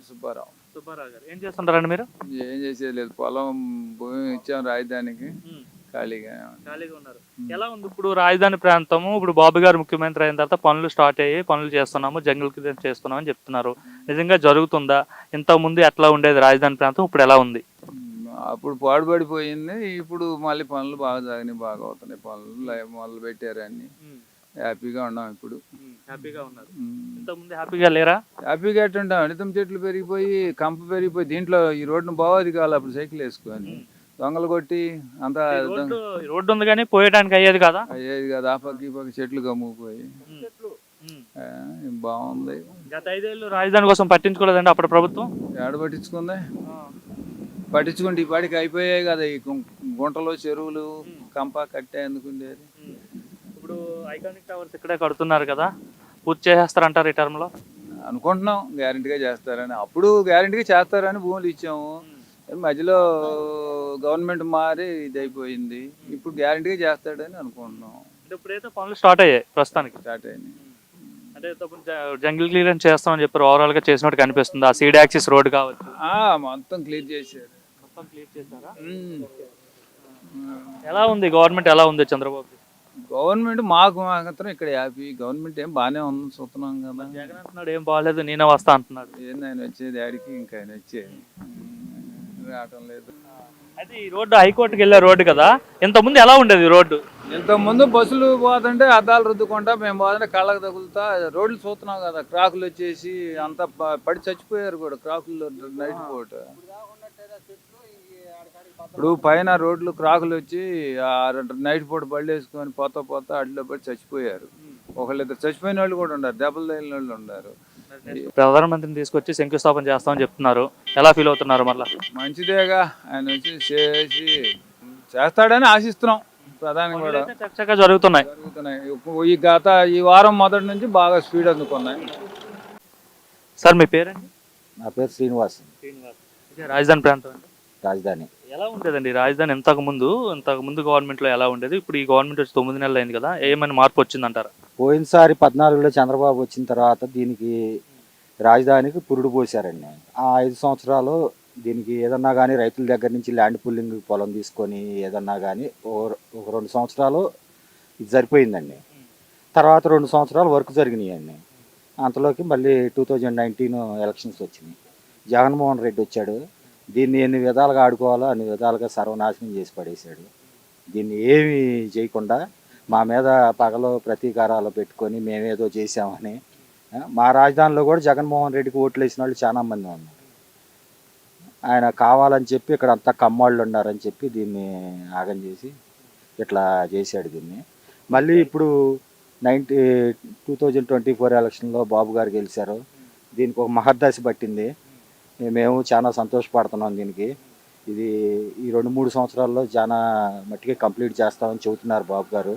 సుబ్బారావు. సుబ్బారావు గారు ఏం చేస్తుంటారండి మీరు? ఏం చేసేది లేదు, పొలం భూమి ఇచ్చాం రాజధానికి, ఉమ్, ఖాళీగా. ఖాళీగా ఉన్నారు. ఎలా ఉంది ఇప్పుడు రాజధాని ప్రాంతము? ఇప్పుడు బాబు గారు ముఖ్యమంత్రి అయిన తర్వాత పనులు స్టార్ట్ అయ్యి పనులు చేస్తున్నాము, జంగిల్ క్లియర్ చేస్తున్నాం అని చెప్తున్నారు. నిజంగా జరుగుతుందా? ఇంతకు ముందు ఎట్లా ఉండేది రాజధాని ప్రాంతం, ఇప్పుడు ఎలా ఉంది? అప్పుడు పాడుపడిపోయింది, ఇప్పుడు మళ్ళీ పనులు బాగా సాగినాయి, బాగా అవుతున్నాయి పనులు, మొదలు పెట్టారు అన్ని. హ్యాపీగా ఉన్నాం ఇప్పుడు. హ్యాపీగా ఉన్నారు. ఇంతకు ముందు హ్యాపీగా లేరా? హ్యాపీగా ఎట్టుంటాం, అనితం చెట్లు పెరిగిపోయి కంప పెరిగిపోయి దీంట్లో ఈ రోడ్డును బాగోది కాదు, అప్పుడు సైకిల్ వేసుకొని దొంగలు కొట్టి అంతా రోడ్డు ఉంది కానీ పోయడానికి అయ్యేది కదా. అయ్యేది కదా, ఆ పక్క ఈ పక్క చెట్లు కమ్ముకుపోయి. బాగుంది. గత 5 ఏళ్ళు రాజధాని కోసం పట్టించుకోలేదండి అప్పుడు ప్రభుత్వం? ఏడ పట్టించుకుంది? పట్టించుకుంటే ఈ పాటికి అయిపోయాయి కదా, ఈ గుంటలు చెరువులు కంప కట్టే ఎందుకుండేది. ఇప్పుడు ఐకానిక్ టవర్స్ ఇక్కడే కడుతున్నారు కదా, పూర్తి చేసేస్తారంటారు ఈ టర్మ్ లో? అనుకుంటున్నాం గ్యారెంటీగా చేస్తారని. అప్పుడు గ్యారెంటీగా చేస్తారని భూములు ఇచ్చాము, మధ్యలో గవర్నమెంట్ మారి ఇది అయిపోయింది, ఇప్పుడు గ్యారెంటీగా చేస్తాడని అనుకుంటున్నాం. ఇప్పుడైతే పనులు స్టార్ట్ అయ్యాయి, ప్రస్తుతానికి స్టార్ట్ అయినాయి. అంటే జంగిల్ క్లియరెన్స్ చేస్తామని చెప్పారు, ఓవరాల్ గా చేసినట్టు కనిపిస్తుంది. ఆ సీడ్ యాక్సిస్ రోడ్ కావచ్చు మొత్తం క్లియర్ చేశారు. మొత్తం క్లియర్ చేశారా? ఎలా ఉంది గవర్నమెంట్, ఎలా ఉంది చంద్రబాబు గవర్నమెంట్? మాకు మాత్రం ఇక్కడ హ్యాపీ, గవర్నమెంట్ ఏం బాగానే ఉంది, చూస్తున్నాం కదా. జగన్ అంటున్నాడు ఏం బాగాలేదు, నేనే వస్తా అంటున్నాడు. ఏంది ఆయన వచ్చేది ఆడికి, ఇంకా ఆయన వచ్చేది రావటం లేదు. అయితే ఈ రోడ్డు హైకోర్టుకి వెళ్ళే రోడ్డు కదా, ఇంత ముందు ఎలా ఉండేది రోడ్డు? ఇంత ముందు బస్సులు పోతుంటే అద్దాలు రుద్దుకుంటా మేము పోతుంటే కళ్ళకు తగులుతా రోడ్లు చూస్తున్నాం కదా, క్రాకులు వచ్చేసి అంతా పడి చచ్చిపోయారు కూడా క్రాకులు నైట్ పూట. ఇప్పుడు పైన రోడ్లు క్రాకులు వచ్చి నైట్ పూట బళ్ళు వేసుకొని పోతా పోతా అడ్లో పడి చచ్చిపోయారు. ఒకళ్ళిద్దరు చచ్చిపోయిన వాళ్ళు కూడా ఉన్నారు, దెబ్బలు తగిలిన వాళ్ళు ఉన్నారు. ప్రధానమంత్రిని తీసుకొచ్చి శంకుస్థాపన చేస్తామని చెప్తున్నారు, ఎలా ఫీల్ అవుతున్నారు? మళ్ళీ మంచిదేగా, ఆయన వచ్చి చేసి చేస్తాడని ఆశిస్తున్నాం. ప్రధాని కూడా చక్కగా జరుగుతున్నాయి. ఈ వారం మొదటి నుంచి బాగా స్పీడ్ అందుకున్నాయి. సార్ మీ పేరండి? నా పేరు శ్రీనివాస్. రాజధాని ప్రాంతం అండి. రాజధాని ఎలా ఉండేదండి రాజధాని ఇంతకు ముందు గవర్నమెంట్ లో ఎలా ఉండేది? ఇప్పుడు ఈ గవర్నమెంట్ వచ్చి 9 నెలలు అయింది కదా, ఏమైనా మార్పు వచ్చిందంటారా? పోయినసారి 14లో చంద్రబాబు వచ్చిన తర్వాత దీనికి రాజధానికి పురుడు పోసారండి. ఆ 5 సంవత్సరాలు దీనికి ఏదన్నా కానీ రైతుల దగ్గర నుంచి ల్యాండ్ పుల్లింగ్ పొలం తీసుకొని ఏదన్నా కానీ ఒక 2 సంవత్సరాలు ఇది సరిపోయిందండి. తర్వాత 2 సంవత్సరాలు వర్క్ జరిగినాయండి. అంతలోకి మళ్ళీ 2019 ఎలక్షన్స్ వచ్చినాయి. జగన్మోహన్ రెడ్డి వచ్చాడు, దీన్ని ఎన్ని విధాలుగా ఆడుకోవాలో అన్ని విధాలుగా సర్వనాశనం చేసి పడేశాడు. దీన్ని ఏమి చేయకుండా మా మీద పగలో ప్రతీకారాలు పెట్టుకొని మేమేదో చేసామని. మా రాజధానిలో కూడా జగన్మోహన్ రెడ్డికి ఓట్లు వేసిన వాళ్ళు చాలా మంది ఉన్నారు. ఆయన కావాలని చెప్పి ఇక్కడ అంతా కమ్మాళ్ళు ఉన్నారని చెప్పి దీన్ని ఆగం చేసి ఇట్లా చేశాడు దీన్ని. మళ్ళీ ఇప్పుడు 2024 ఎలక్షన్లో బాబు గారు గెలిచారు. దీనికి ఒక మహర్దశ పట్టింది, మేము చాలా సంతోషపడుతున్నాం దీనికి. ఇది ఈ 2-3 సంవత్సరాల్లో చాలా మట్టిగా కంప్లీట్ చేస్తామని చెబుతున్నారు బాబు గారు.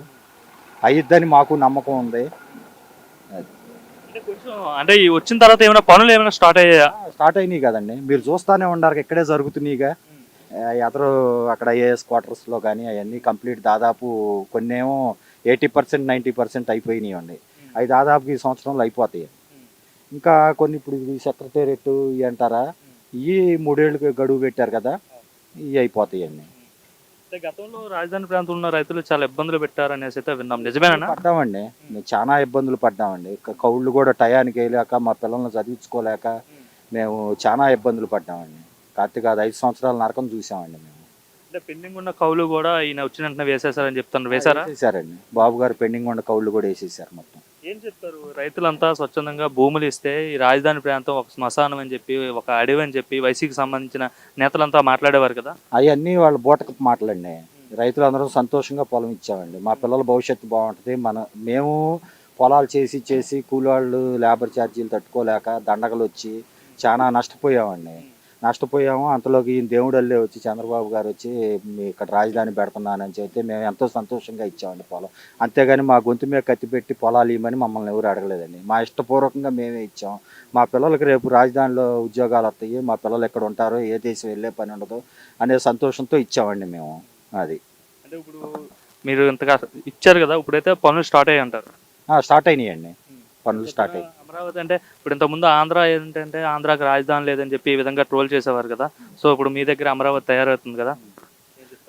అయ్యిద్దని మాకు నమ్మకం ఉంది. అంటే ఈ వచ్చిన తర్వాత ఏమైనా పనులు ఏమైనా స్టార్ట్ అయినాయి కదండి, మీరు చూస్తూనే ఉన్నారు, ఇక్కడే జరుగుతున్నాయిగా. ఎదరు అక్కడ ఏఎస్ క్వార్టర్స్లో కానీ అవన్నీ కంప్లీట్ దాదాపు కొన్నేమో 80% 90% అయిపోయినాయి అండి. అవి దాదాపు ఈ సంవత్సరంలో అయిపోతాయి. ఇంకా కొన్ని ఇప్పుడు సెక్రటేరియట్ ఇవి అంటారా, ఇవి 3 ఏళ్ళకి గడువు పెట్టారు కదా, ఇవి అయిపోతాయండి. గతంలో రాజధాని ప్రాంతంలో ఉన్న రైతులు చాలా ఇబ్బందులు పెట్టారు అనేసి అయితే విన్నాం, నిజమేనా? పడ్డామండి, మేము చాలా ఇబ్బందులు పడ్డామండి. కౌళ్ళు కూడా టయానికి వేయలేక, మా పిల్లల్ని చదివించుకోలేక మేము చాలా ఇబ్బందులు పడ్డామండి. కార్తీక 5 సంవత్సరాల నరకం చూసామండి మేము. అంటే పెండింగ్ ఉన్న కౌలు కూడా ఈయన వచ్చిన వెంటనే వేసేసారని చెప్తాను, వేసారండి. బాబు గారు పెండింగ్ ఉన్న కౌళ్ళు కూడా వేసేసారు మొత్తం. ఏం చెప్తారు? రైతులంతా స్వచ్ఛందంగా భూములు ఇస్తే ఈ రాజధాని ప్రాంతం ఒక శ్మశానం అని చెప్పి, ఒక అడవి అని చెప్పి వైసీకి సంబంధించిన నేతలంతా మాట్లాడేవారు కదా. అవన్నీ వాళ్ళ బూటకు మాటలండి. రైతులందరూ సంతోషంగా పొలం ఇచ్చామండి, మా పిల్లల భవిష్యత్తు బాగుంటుంది. మేము పొలాలు చేసి కూలివాళ్ళు లేబర్ ఛార్జీలు తట్టుకోలేక దండగలు వచ్చి చాలా నష్టపోయాము. అంతలోకి ఈయన దేవుడు అల్లే వచ్చి చంద్రబాబు గారు వచ్చి మీ ఇక్కడ రాజధాని పెడుతున్నానని చెప్తే మేము ఎంతో సంతోషంగా ఇచ్చామండి పొలం. అంతేగాని మా గొంతు మీద కత్తి పెట్టి పొలాలు ఇవ్వమని మమ్మల్ని ఎవరు అడగలేదండి. మా ఇష్టపూర్వకంగా మేమే ఇచ్చాం. మా పిల్లలకి రేపు రాజధానిలో ఉద్యోగాలు వస్తాయి, మా పిల్లలు ఎక్కడ ఉంటారో, ఏ దేశం వెళ్ళే పని ఉండదు అనే సంతోషంతో ఇచ్చామండి మేము. అది అంటే ఇప్పుడు మీరు ఇంతగా ఇచ్చారు కదా, ఇప్పుడైతే పనులు స్టార్ట్ అయ్యి అంటారు? స్టార్ట్ అయినాయండి, పనులు స్టార్ట్ అయ్యి. అమరావతి అంటే ఇప్పుడు ఇంతకుముందు ఆంధ్ర ఏంటంటే ఆంధ్రాకి రాజధాని లేదని చెప్పి ఈ విధంగా ట్రోల్ చేసేవారు కదా. సో ఇప్పుడు మీ దగ్గర అమరావతి తయారవుతుంది కదా.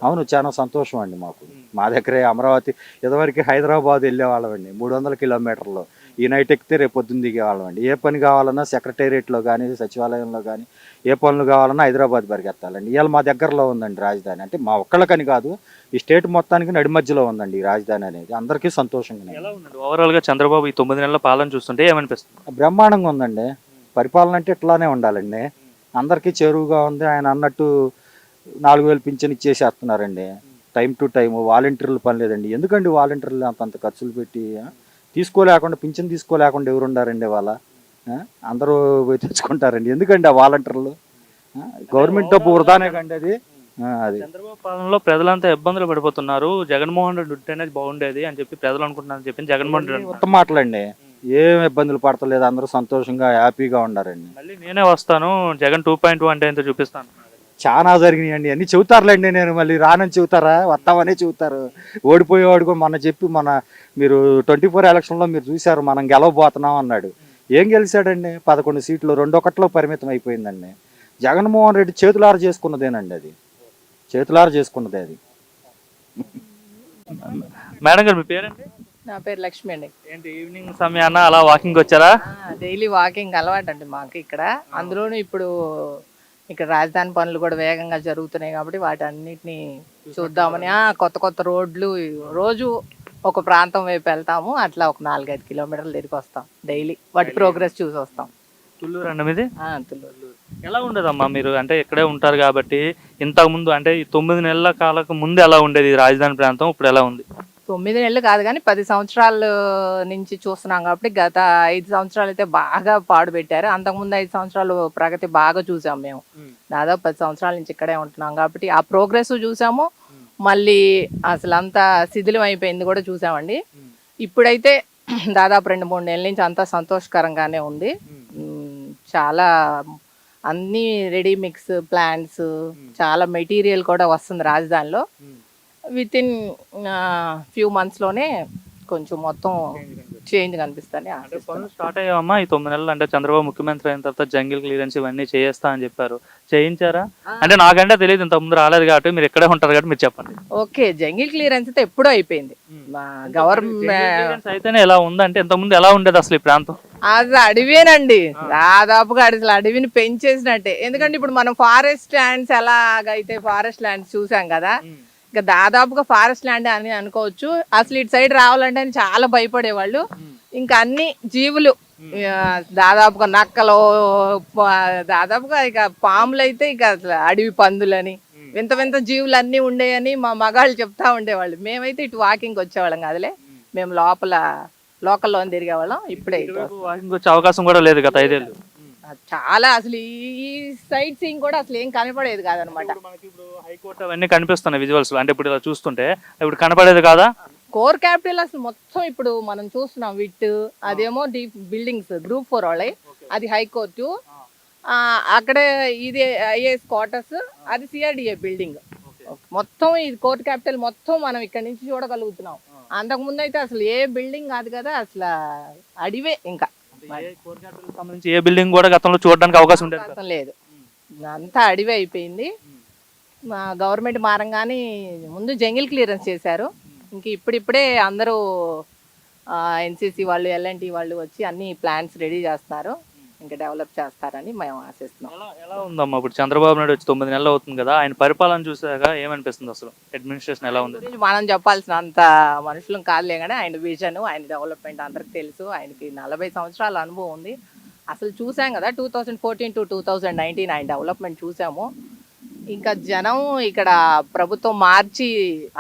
అవును, చాలా సంతోషం అండి మాకు. మా దగ్గరే అమరావతి, ఇదివరకు హైదరాబాద్ వెళ్ళేవాళ్ళం అండి 300 కిలోమీటర్లు. ఈ నైట్ ఎక్కితే రేపు పొద్దున్న దిగేవాళ్ళం అండి. ఏ పని కావాలన్నా సెక్రటేరియట్లో కానీ సచివాలయంలో కానీ ఏ పనులు కావాలన్నా హైదరాబాద్ పరిగెత్తాలండి. ఇవాళ మా దగ్గరలో ఉందండి రాజధాని. అంటే మా ఒక్కళ్ళకని కాదు, ఈ స్టేట్ మొత్తానికి నడి మధ్యలో ఉందండి ఈ రాజధాని అనేది. అందరికీ సంతోషంగా ఎలా ఉందండి ఓవరాల్ గా చంద్రబాబు ఈ 9 నెలల పాలన చూస్తుంటే ఏమనిపిస్తుంది? బ్రహ్మాండంగా ఉందండి. పరిపాలన అంటే ఇట్లానే ఉండాలండి. అందరికీ చేరువుగా ఉంది. ఆయన అన్నట్టు 4000 పింఛన్ ఇచ్చేసేస్తున్నారండి టైం టు టైం. వాలంటీర్లు పని లేదండి. ఎందుకండి వాలంటీర్లు అంత ఖర్చులు పెట్టి తీసుకోలేకుండా, పింఛన్ తీసుకోలేకుండా ఎవరు ఉండారండి వాళ్ళ? అందరూ పోయి తెచ్చుకుంటారండి. ఎందుకండి ఆ వాలంటీర్లు? గవర్నమెంట్ డబ్బు వృధానే కండి అది. అది చంద్రబాబు పాలనలో ప్రజలంతా ఇబ్బందులు పడిపోతున్నారు, జగన్మోహన్ రెడ్డి ఉంటేనే బాగుండేది అని చెప్పి ప్రజలు అనుకుంటున్నారని చెప్పి జగన్మోహన్ రెడ్డి అంటున్నారు. ఉత్తమ మాటలండి. ఏం ఇబ్బందులు పడతలేదు, అందరూ సంతోషంగా హ్యాపీగా ఉండారండి. మళ్ళీ నేనే వస్తాను, జగన్ 2.2 అంటే ఏంటో చూపిస్తాను. చాలా జరిగినాయండి. అన్ని చెబుతారులేండి. నేను మళ్ళీ రానని చెబుతారా? వస్తామనే చెబుతారు. ఓడిపోయేవాడు కూడా మీరు 24 ఎలక్షన్లో మీరు చూశారు, మనం గెలవబోతున్నాం అన్నాడు. ఏం గెలిచాడండి? 11 సీట్లు 2-1 పరిమితం అయిపోయిందండి. జగన్మోహన్ రెడ్డి చేతులార చేసుకున్నదేనండి అది. చేతులార చేసుకున్నదే అది. మేడం గారు మీ పేరండి? నా పేరు లక్ష్మి అండి. ఏంటి ఈవినింగ్ సమయాన అలా వాకింగ్ వచ్చారా? డైలీ వాకింగ్ అలవాటు అండి మాకు ఇక్కడ. అందులోనూ ఇప్పుడు ఇక్కడ రాజధాని పనులు కూడా వేగంగా జరుగుతున్నాయి కాబట్టి వాటన్నిటిని చూద్దామని కొత్త కొత్త రోడ్లు రోజు ఒక ప్రాంతం వైపు వెళ్తాము. అట్లా ఒక 4-5 కిలోమీటర్లు తిరిగి వస్తాం డైలీ. వాటి ప్రోగ్రెస్ చూసి వస్తాం. తుళ్ళూరు అండి మీది? తుళ్ళూరు. ఎలా ఉండదమ్మా మీరు అంటే ఇక్కడే ఉంటారు కాబట్టి, ఇంతకు ముందు అంటే ఈ 9 నెలల కాలకు ముందు ఎలా ఉండేది ఈ రాజధాని ప్రాంతం, ఇప్పుడు ఎలా ఉంది? 9 నెలలు కాదు కానీ 10 సంవత్సరాల నుంచి చూస్తున్నాం కాబట్టి గత 5 సంవత్సరాలు అయితే బాగా పాడుపెట్టారు. అంతకుముందు 5 సంవత్సరాలు ప్రగతి బాగా చూసాం మేము. దాదాపు 10 సంవత్సరాల నుంచి ఇక్కడే ఉంటున్నాం కాబట్టి ఆ ప్రోగ్రెస్ చూసాము. మళ్ళీ అసలు అంతా శిథిలం అయిపోయింది కూడా చూసామండి. ఇప్పుడైతే దాదాపు 2-3 నెలల నుంచి అంతా సంతోషకరంగానే ఉంది. చాలా అన్ని రెడీ మిక్స్ ప్లాంట్స్, చాలా మెటీరియల్ కూడా వస్తుంది రాజధానిలో. విత్ ఇన్ ఫ్యూ మంత్స్లోనే కొంచెం మొత్తం చేంజ్ కనిపిస్తుంది. అంటే పనులు స్టార్ట్ అయ్యామమ్మా ఈ 9 నెలలు? అంటే చంద్రబాబు ముఖ్యమంత్రి అయిన తర్వాత జంగిల్ క్లియరెన్స్ ఇవన్నీ చేస్తా అని చెప్పారు, చేయించారా? అంటే నాకంటే తెలియదు, ఇంత ముందు రాలేదు కాబట్టి మీరు ఎక్కడే ఉంటారు కాబట్టి మీరు చెప్పండి. ఓకే, జంగిల్ క్లియరెన్స్ అయితే ఎప్పుడో అయిపోయింది. గవర్నమెంట్ అయితేనే ఎలా ఉందంటే ఇంత ముందు ఎలా ఉండేది అసలు ఈ ప్రాంతం? అది అడవేనండి. దాదాపుగా అసలు అడవిని పెంచేసినట్టే. ఎందుకంటే ఇప్పుడు మనం ఫారెస్ట్ ల్యాండ్స్ ఎలాగైతే ఫారెస్ట్ ల్యాండ్స్ చూసాం కదా, ఇంకా దాదాపుగా ఫారెస్ట్ ల్యాండ్ అని అనుకోవచ్చు. అసలు ఇటు సైడ్ రావాలంటే చాలా భయపడేవాళ్ళు. ఇంకా అన్ని జీవులు దాదాపుగా నక్కలు, దాదాపుగా ఇక పాములు అయితే ఇక అసలు అడవి పందులని వింత వింత జీవులు అన్నీ ఉండేయని మా మగాళ్ళు చెప్తా ఉండేవాళ్ళు. మేమైతే ఇటు వాకింగ్ వచ్చేవాళ్ళం కాదులే, మేము లోకల్లో తిరిగేవాళ్ళం. ఇప్పుడే వాకింగ్ వచ్చే అవకాశం కూడా లేదు గత 5 ఏళ్ళు. చాలా అసలు ఈ సైట్ సీయింగ్ కూడా అసలు ఏం కనపడేది కాదనమాట. మనకి ఇప్పుడు హైకోర్టు అవన్నీ కనిపిస్తున్నాయి విజువల్స్. అంటే ఇప్పుడు ఇలా చూస్తుంటే ఇప్పుడు కనపడేది కాదా? కోర్ క్యాపిటల్ అసలు మొత్తం ఇప్పుడు మనం చూస్తున్నాం. అదేమో డీప్ బిల్డింగ్స్ గ్రూప్ 4 వాళ్ళే, అది హైకోర్టు. అక్కడే ఇది ఐఏఎస్ క్వార్టర్స్, అది సిఆర్డిఏ బిల్డింగ్. మొత్తం ఇది కోర్ట్ క్యాపిటల్ మొత్తం మనం ఇక్కడ నుంచి చూడగలుగుతున్నాం. అంతకుముందు అయితే అసలు ఏ బిల్డింగ్ కాదు కదా, అసలు అడివే. ఇంకా సంబంధించి ఏ బిల్డింగ్ కూడా గతంలో చూడడానికి అవకాశం లేదు, అంతా అడివే అయిపోయింది. గవర్నమెంట్ మారంగానే ముందు జంగిల్ క్లియరెన్స్ చేశారు. ఇంక ఇప్పుడిప్పుడే అందరూ ఎన్సీసీ వాళ్ళు, ఎల్ఎన్టీ వాళ్ళు వచ్చి అన్ని ప్లాన్స్ రెడీ చేస్తున్నారు. ఇంకా డెవలప్ చేస్తారని మేము ఆశిస్తున్నాం. ఎలా ఉందమ్మా ఇప్పుడు చంద్రబాబు నాయుడు వచ్చి 9 నెలలు అవుతుంది కదా, ఆయన పరిపాలన చూసాక ఏమనిపిస్తుంది? అసలు అడ్మినిస్ట్రేషన్ ఎలా ఉంది? మనం చెప్పాల్సిన అంత మనుషులం కాదులే కానీ ఆయన విజన్, ఆయన డెవలప్మెంట్ అందరికి తెలుసు. ఆయనకి 40 సంవత్సరాల అనుభవం ఉంది. అసలు చూసాం కదా 2014 to 2019 ఆయన డెవలప్మెంట్ చూసాము. ఇంకా జనం ఇక్కడ ప్రభుత్వం మార్చి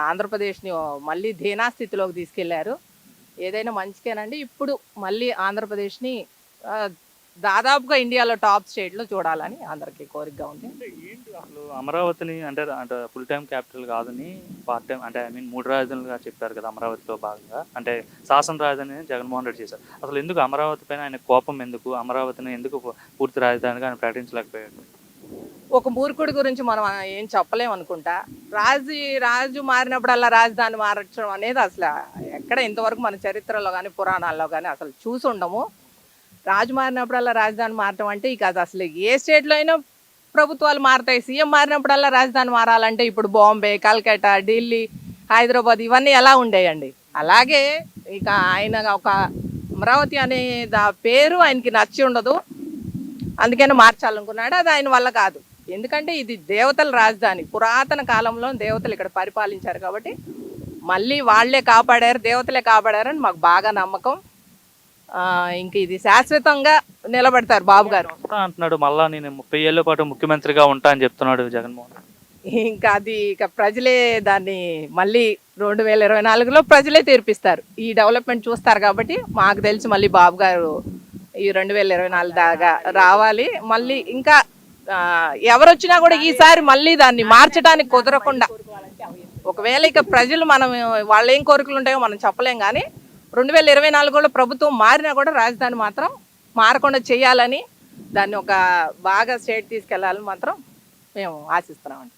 ఆంధ్రప్రదేశ్ని మళ్ళీ ధీనా స్థితిలోకి తీసుకెళ్లారు. ఏదైనా మంచికేనండి. ఇప్పుడు మళ్ళీ ఆంధ్రప్రదేశ్ని దాదాపుగా ఇండియాలో టాప్ స్టేట్లో చూడాలని అందరికీ కోరికగా ఉంది. అసలు అమరావతిని అంటే ఫుల్ టైం క్యాపిటల్ కాదని పార్ట్ టైం అంటే 3 రాజధానులుగా చెప్పారు కదా అమరావతిలో భాగంగా. అంటే శాసన రాజధాని జగన్మోహన్ రెడ్డి చేశారు. అసలు ఎందుకు అమరావతి పైన ఆయన కోపం ఎందుకు? అమరావతిని ఎందుకు పూర్తి రాజధానిగా ఆయన ప్రకటించలేకపోయాడు? ఒక మూర్ఖుడి గురించి మనం ఏం చెప్పలేము అనుకుంటా. రాజు మారినప్పుడల్లా రాజధాని మార్చడం అనేది అసలు ఎక్కడ ఇంతవరకు మన చరిత్రలో కానీ పురాణాల్లో కానీ అసలు చూసి ఉండము. రాజు మారినప్పుడల్లా రాజధాని మారటం అంటే ఇక అది అసలు ఏ స్టేట్లో అయినా ప్రభుత్వాలు మారుతాయి. సీఎం మారినప్పుడల్లా రాజధాని మారాలంటే ఇప్పుడు బాంబే, కల్కట్టా, ఢిల్లీ, హైదరాబాద్ ఇవన్నీ ఎలా ఉండేయండి. అలాగే ఇక ఆయన ఒక అమరావతి అనే పేరు ఆయనకి నచ్చి ఉండదు, అందుకని మార్చాలనుకున్నాడు. అది ఆయన వల్ల కాదు. ఎందుకంటే ఇది దేవతల రాజధాని, పురాతన కాలంలో దేవతలు ఇక్కడ పరిపాలించారు కాబట్టి మళ్ళీ వాళ్ళే కాపాడారు, దేవతలే కాపాడారని మాకు బాగా నమ్మకం. ఇంక ఇది శాశ్వతంగా నిలబెడతారు బాబు గారు. వస్తా అంటున్నాడు, మళ్ళా నేను 30 ఏళ్ల పాటు ముఖ్యమంత్రిగా ఉంటా అని చెప్తున్నాడు జగన్మోహన్ రెడ్డి. ఇంకా అది ఇక ప్రజలే దాన్ని మళ్ళీ 2024లో ప్రజలే తీర్పిస్తారు. ఈ డెవలప్మెంట్ చూస్తారు కాబట్టి మాకు తెలిసి మళ్ళీ బాబు గారు ఈ 2024 దాకా రావాలి. మళ్ళీ ఇంకా ఎవరు వచ్చినా కూడా ఈసారి మళ్ళీ దాన్ని మార్చడానికి కుదరకుండా, ఒకవేళ ఇక ప్రజలు మనం వాళ్ళు ఏం కోరికలు ఉంటాయో మనం చెప్పలేం, కానీ 2024లో ప్రభుత్వం మారినా కూడా రాజధాని మాత్రం మారకుండా చేయాలని, దాన్ని ఒక బాగా స్టేట్ తీసుకెళ్లాలని మాత్రం మేము ఆశిస్తున్నామండి.